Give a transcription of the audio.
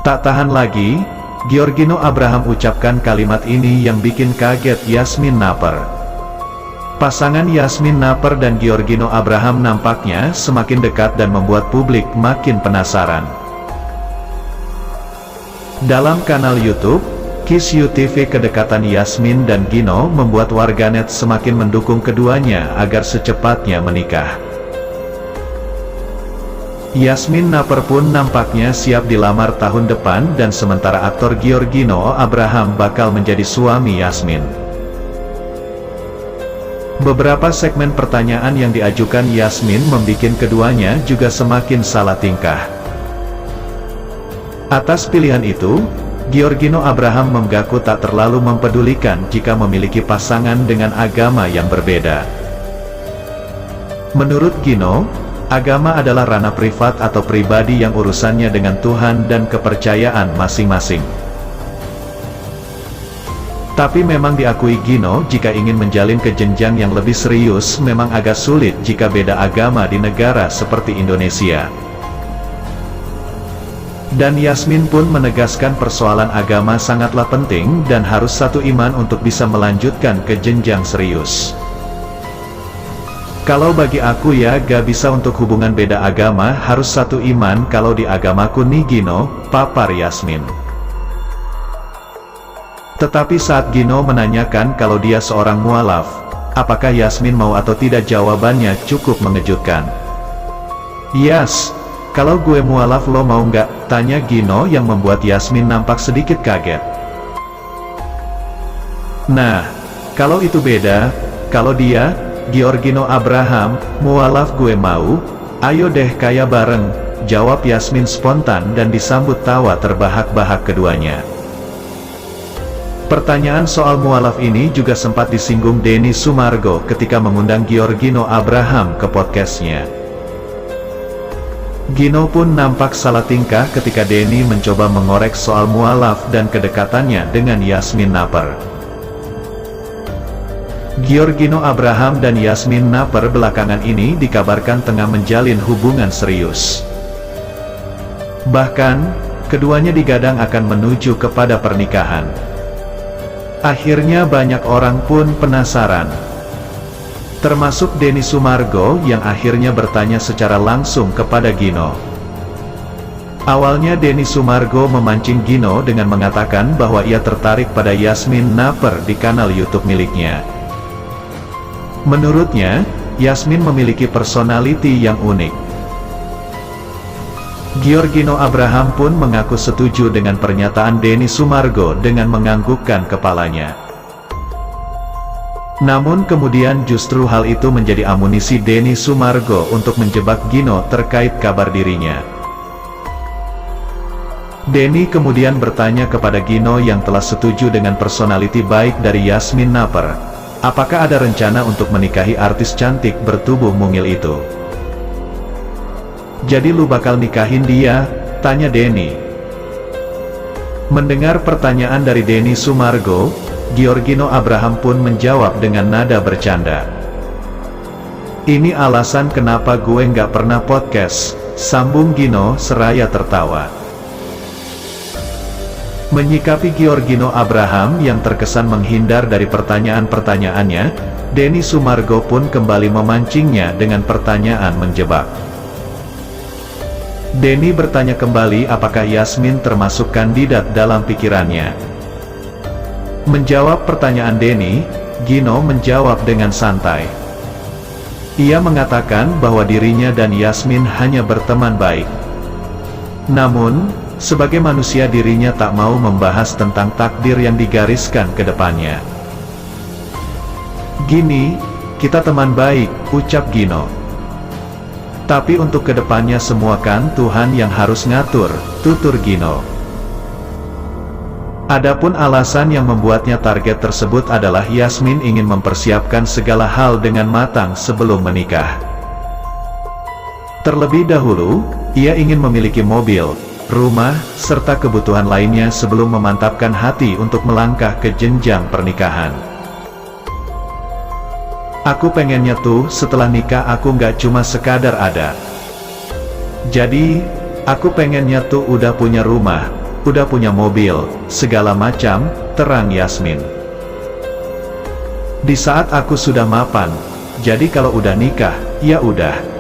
Tak tahan lagi, Giorgino Abraham ucapkan kalimat ini yang bikin kaget Yasmin Naper. Pasangan Yasmin Naper dan Giorgino Abraham nampaknya semakin dekat dan membuat publik makin penasaran. Dalam kanal YouTube Kiss You TV, kedekatan Yasmin dan Gino membuat warganet semakin mendukung keduanya agar secepatnya menikah. Yasmin Naper pun nampaknya siap dilamar tahun depan, dan sementara aktor Giorgino Abraham bakal menjadi suami Yasmin. Beberapa segmen pertanyaan yang diajukan Yasmin membikin keduanya juga semakin salah tingkah. Atas pilihan itu, Giorgino Abraham mengaku tak terlalu mempedulikan jika memiliki pasangan dengan agama yang berbeda. Menurut Gino, agama adalah ranah privat atau pribadi yang urusannya dengan Tuhan dan kepercayaan masing-masing. Tapi memang diakui Gino, jika ingin menjalin kejenjang yang lebih serius memang agak sulit jika beda agama di negara seperti Indonesia. Dan Yasmin pun menegaskan persoalan agama sangatlah penting dan harus satu iman untuk bisa melanjutkan ke jenjang serius. Kalau bagi aku ya gak bisa untuk hubungan beda agama, harus satu iman kalau di agamaku nih Gino, papar Yasmin. Tetapi saat Gino menanyakan kalau dia seorang mualaf, apakah Yasmin mau atau tidak, jawabannya cukup mengejutkan. Yes, kalau gue mualaf lo mau nggak? Tanya Gino yang membuat Yasmin nampak sedikit kaget. Nah, kalau itu beda, kalau dia, Giorgino Abraham, mualaf gue mau, ayo deh kaya bareng, jawab Yasmin spontan dan disambut tawa terbahak-bahak keduanya. Pertanyaan soal mualaf ini juga sempat disinggung Denny Sumargo ketika mengundang Giorgino Abraham ke podcastnya. Gino pun nampak salah tingkah ketika Denny mencoba mengorek soal mualaf dan kedekatannya dengan Yasmin Naper. Giorgino Abraham dan Yasmin Naper belakangan ini dikabarkan tengah menjalin hubungan serius. Bahkan, keduanya digadang akan menuju kepada pernikahan. Akhirnya banyak orang pun penasaran. Termasuk Denny Sumargo yang akhirnya bertanya secara langsung kepada Gino. Awalnya Denny Sumargo memancing Gino dengan mengatakan bahwa ia tertarik pada Yasmin Naper di kanal YouTube miliknya. Menurutnya, Yasmin memiliki personality yang unik. Giorgino Abraham pun mengaku setuju dengan pernyataan Denny Sumargo dengan menganggukkan kepalanya. Namun kemudian justru hal itu menjadi amunisi Denny Sumargo untuk menjebak Gino terkait kabar dirinya. Denny kemudian bertanya kepada Gino yang telah setuju dengan personality baik dari Yasmin Naper, apakah ada rencana untuk menikahi artis cantik bertubuh mungil itu? Jadi lu bakal nikahin dia? Tanya Denny. Mendengar pertanyaan dari Denny Sumargo, Giorgino Abraham pun menjawab dengan nada bercanda. Ini alasan kenapa gue nggak pernah podcast, sambung Gino seraya tertawa. Menyikapi Giorgino Abraham yang terkesan menghindar dari pertanyaan-pertanyaannya, Denny Sumargo pun kembali memancingnya dengan pertanyaan menjebak. Denny bertanya kembali apakah Yasmin termasuk kandidat dalam pikirannya. Menjawab pertanyaan Denny, Gino menjawab dengan santai. Ia mengatakan bahwa dirinya dan Yasmin hanya berteman baik. Namun, sebagai manusia dirinya tak mau membahas tentang takdir yang digariskan ke depannya. Gini, kita teman baik, ucap Gino. Tapi untuk kedepannya semua kan Tuhan yang harus ngatur, tutur Gino. Adapun alasan yang membuatnya target tersebut adalah Yasmin ingin mempersiapkan segala hal dengan matang sebelum menikah. Terlebih dahulu, ia ingin memiliki mobil, rumah, serta kebutuhan lainnya sebelum memantapkan hati untuk melangkah ke jenjang pernikahan. Aku pengennya tuh setelah nikah aku nggak cuma sekadar ada. Jadi, aku pengennya tuh udah punya rumah, udah punya mobil, segala macam, terang Yasmin. Di saat aku sudah mapan, jadi kalau udah nikah, ya udah.